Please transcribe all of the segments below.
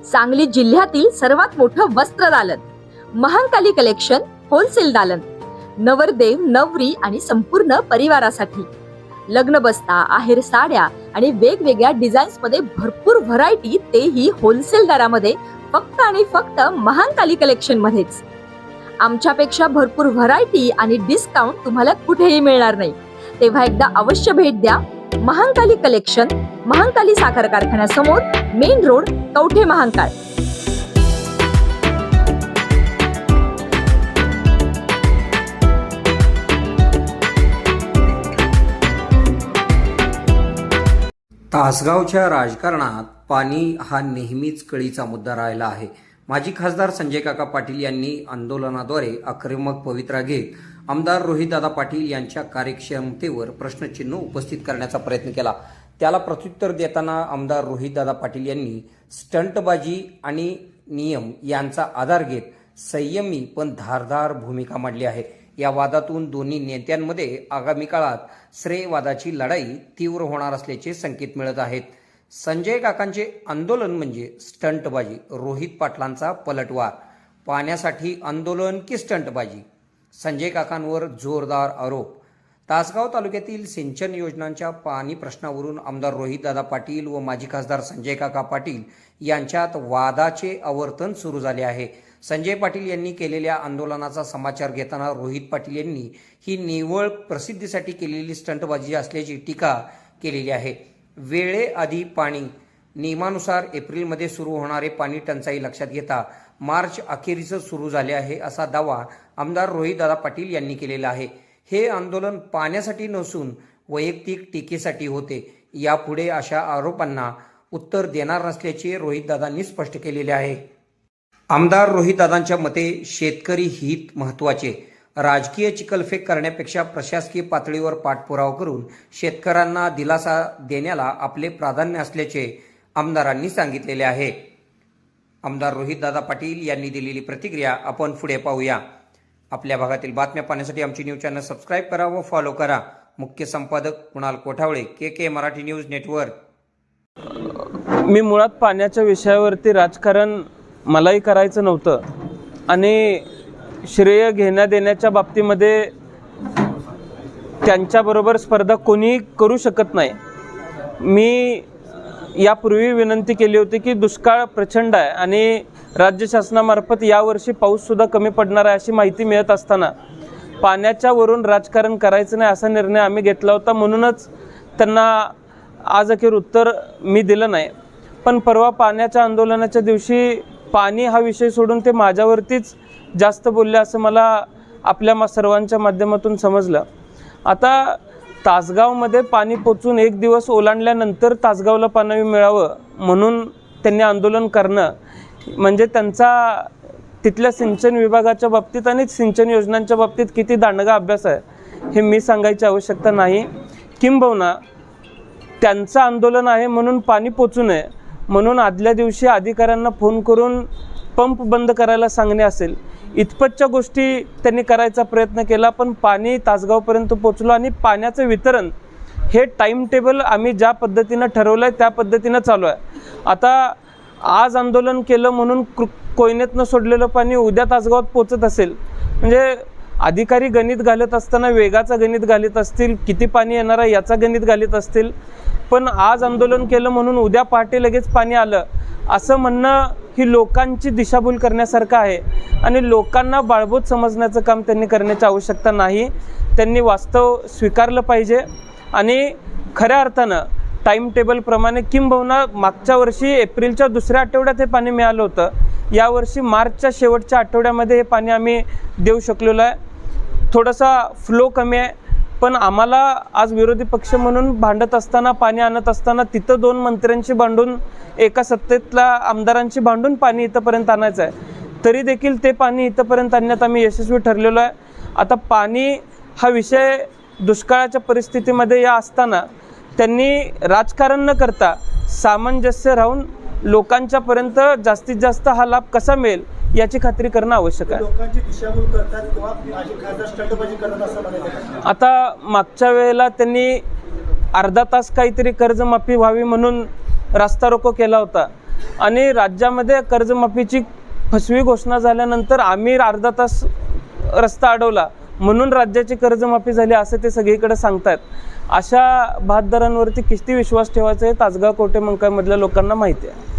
सांगली जिल्ह्यातील सर्वात मोठं वस्त्र दालन, महांकाली कलेक्शन होलसेल दालन, नवरदेव नवरी आणि संपूर्ण परिवारासाठी लग्न बस्ता, आहेर साड्या आणि वेगवेगळ्या डिझाईन्स मध्ये भरपूर व्हरायटी, तेही होलसेल दरामध्ये, फक्त आणि फक्त महांकाली कलेक्शन मध्येच। आमच्यापेक्षा भरपूर व्हरायटी आणि डिस्काउंट तुम्हाला कुठेही मिळणार नाही, तेव्हा एकदा अवश्य भेट द्या। महांकाली कलेक्शन, महांकाली साखर कारखान्यासमोर, मेन रोड, कवठे महांकाळ। तासगावच्या राजकारणात पाणी हा नेहमीच कळीचा मुद्दा राहिला आहे। माजी खासदार संजय काका पाटील यांनी आंदोलनाद्वारे आक्रमक पवित्रा घेत आमदार रोहितदादा पाटील यांच्या कार्यक्षमतेवर प्रश्नचिन्ह उपस्थित करण्याचा प्रयत्न केला। त्याला प्रत्युत्तर देताना आमदार रोहितदादा पाटील यांनी स्टंटबाजी आणि नियम यांचा आधार घेत संयमी पण धारदार भूमिका मांडली आहे। या वादातून दोन्ही नेत्यांमध्ये आगामी काळात श्रेयवादाची लढाई तीव्र होणार असल्याचे संकेत मिळत आहेत। संजय काकांचे आंदोलन म्हणजे स्टंटबाजी, रोहित पाटलांचा पलटवार, पाण्यासाठी आंदोलन की स्टंटबाजी? संजय काकांवर जोरदार आरोप। तासगाव तालुक्यातील सिंचन योजनांच्या पाणी प्रश्नावरून आमदार रोहितदादा पाटील व माजी खासदार संजय काका पाटील यांच्यात वादाचे आवर्तन सुरू झाले आहे। संजय पाटील यांनी केलेल्या आंदोलनाचा समाचार घेताना रोहित पाटील यांनी ही निव्वळ प्रसिद्धीसाठी केलेली स्टंटबाजी असल्याची टीका केलेली आहे। वेळेआधी पाणी, नियमानुसार एप्रिलमध्ये सुरू होणारे पाणी टंचाई लक्षात घेता मार्च अखेरीस सुरू झाले आहे, असा दावा आमदार रोहितदादा पाटील यांनी केलेला आहे। हे आंदोलन पाण्यासाठी नसून वैयक्तिक टीकेसाठी होते। यापुढे अशा आरोपांना उत्तर देणार नसल्याचे रोहितदादांनी स्पष्ट केलेले आहे। आमदार रोहितदादांच्या मते शेतकरी हित महत्त्वाचे, राजकीय चिखलफेक करण्यापेक्षा प्रशासकीय पातळीवर पाठपुरावा करून शेतकऱ्यांना दिलासा देण्याला आपले प्राधान्य असल्याचे आमदारांनी सांगितलेले आहे। आमदार रोहितदादा पाटील यांनी दिलेली प्रतिक्रिया आपण पुढे पाहूया। आपल्या भागातील बातम्या पाहण्यासाठी आमची न्यूज चॅनल सबस्क्राईब करा व फॉलो करा। मुख्य संपादक कुणाल कोठावळे, के मराठी न्यूज नेटवर्क। मी मुळात पाण्याच्या विषयावरती राजकारण मलाही करायचं नव्हतं आणि श्रेय घेण्या देण्याच्या बाबतीमध्ये त्यांच्याबरोबर स्पर्धा कोणीही करू शकत नाही। मी यापूर्वी विनंती केली होती की दुष्काळ प्रचंड आहे आणि राज्य शासनामार्फत यावर्षी पाऊससुद्धा कमी पडणार आहे अशी माहिती मिळत असताना पाण्याच्या वरून राजकारण करायचं नाही असा निर्णय आम्ही घेतला होता। म्हणूनच त्यांना आज अखेर उत्तर मी दिलं नाही। पण परवा पाण्याच्या आंदोलनाच्या दिवशी पाणी हा विषय सोडून ते माझ्यावरतीच जास्त बोलले असं मला आपल्या सर्वांच्या माध्यमातून समजलं। आता तासगावमध्ये पाणी पोचून एक दिवस ओलांडल्यानंतर तासगावला पाणी मिळावं म्हणून त्यांनी आंदोलन करणं म्हणजे त्यांचा तिथल्या सिंचन विभागाच्या बाबतीत आणि सिंचन योजनांच्या बाबतीत किती दांडगा अभ्यास आहे हे मी सांगायची आवश्यकता नाही। किंबहुना त्यांचं आंदोलन आहे म्हणून पाणी पोचू नये म्हणून आदल्या दिवशी अधिकाऱ्यांना फोन करून पंप बंद करायला सांगणे असेल, इतपतच्या गोष्टी त्यांनी करायचा प्रयत्न केला। पण पाणी तासगावपर्यंत पोचलो आणि पाण्याचं वितरण हे टाईम टेबल आम्ही ज्या पद्धतीनं ठरवलं आहे त्या पद्धतीनं चालू आहे। आता आज आंदोलन केलं म्हणून कोयनेतनं सोडलेलं पाणी उद्या तासगावात पोचत असेल म्हणजे अधिकारी गणित घालत असताना वेगाचा गणित घालत असतील, किती पाणी येणार आहे याचा गणित घालत असतील। पण आज आंदोलन केलं म्हणून उद्या पहाटे लगेच पाणी आलं असं म्हणणं ही लोकांची दिशाभूल करण्यासारखं आहे आणि लोकांना बाळबोध समजण्याचं काम त्यांनी करण्याची आवश्यकता नाही। त्यांनी वास्तव स्वीकारलं पाहिजे आणि खऱ्या अर्थानं टाईम टेबलप्रमाणे, किंबहुना मागच्या वर्षी एप्रिलच्या दुसऱ्या आठवड्यात हे पाणी मिळालं होतं, यावर्षी मार्चच्या शेवटच्या आठवड्यामध्ये हे पाणी आम्ही देऊ शकलेलो आहे। थोडासा फ्लो कमी आहे पण आम्हाला आज विरोधी पक्ष म्हणून भांडत असताना, पाणी आणत असताना तिथं 2 मंत्र्यांशी भांडून, एका सत्तेतल्या आमदारांशी भांडून पाणी इथंपर्यंत आणायचं आहे, तरी देखील ते पाणी इथंपर्यंत आणण्यात आम्ही यशस्वी ठरलेलो आहे। आता पाणी हा विषय दुष्काळाच्या परिस्थितीमध्ये या असताना त्यांनी राजकारण न करता सामंजस्य राहून लोकांच्यापर्यंत जास्तीत जास्त हा लाभ कसा मिळेल याची खात्री करणं आवश्यक आहे। लोकांची दिशाभूल करतात किंवा माझी खासदार स्टंटबाजी करतात असं म्हणायचं। आता मागच्या वेळेला त्यांनी अर्धा तास काहीतरी कर्जमाफी व्हावी म्हणून रास्ता रोको केला होता आणि राज्यामध्ये कर्जमाफीची फसवी घोषणा झाल्यानंतर आम्ही अर्धा तास रस्ता अडवला म्हणून राज्याची कर्जमाफी झाली असं ते सगळीकडे सांगतात. अशा भातदारांवरती किती विश्वास ठेवायचा हे तासगाव कवठेमहांकाळमधल्या लोकांना माहिती आहे.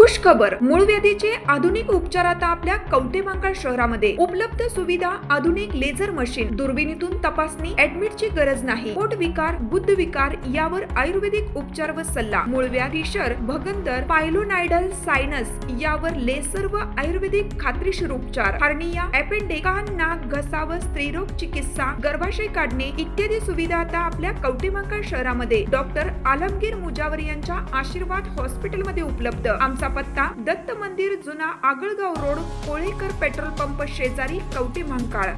खुश खबर, मूळव्याधीचे आधुनिक उपचार आता आपल्या कवठेमहांकाळ शहरामध्ये उपलब्ध. सुविधा, आधुनिक लेझर मशीन, दुर्बिणीतून तपासणी, ऍडमिटची गरज नाही. पोट विकार, गुद्ध विकार यावर आयुर्वेदिक उपचार व सल्ला. मूळव्याधी, शर, भगंदर, पायलोनायडल, सायनस यावर लेसर व आयुर्वेदिक खात्रीशीर उपचार. हार्निया, अपेंडिक्स, कान, नाक, घसा व स्त्रीरोग चिकित्सा, गर्भाशय काढणे इत्यादी सुविधा आता आपल्या कवठेमहांकाळ शहरामध्ये डॉक्टर आलमगीर मुजावर यांच्या आशीर्वाद हॉस्पिटलमध्ये उपलब्ध. आमचा पत्ता दत्त मंदिर, जुना Agalgaon road, Kolekar petrol pump शेजारी, कवठेमहांकाळ.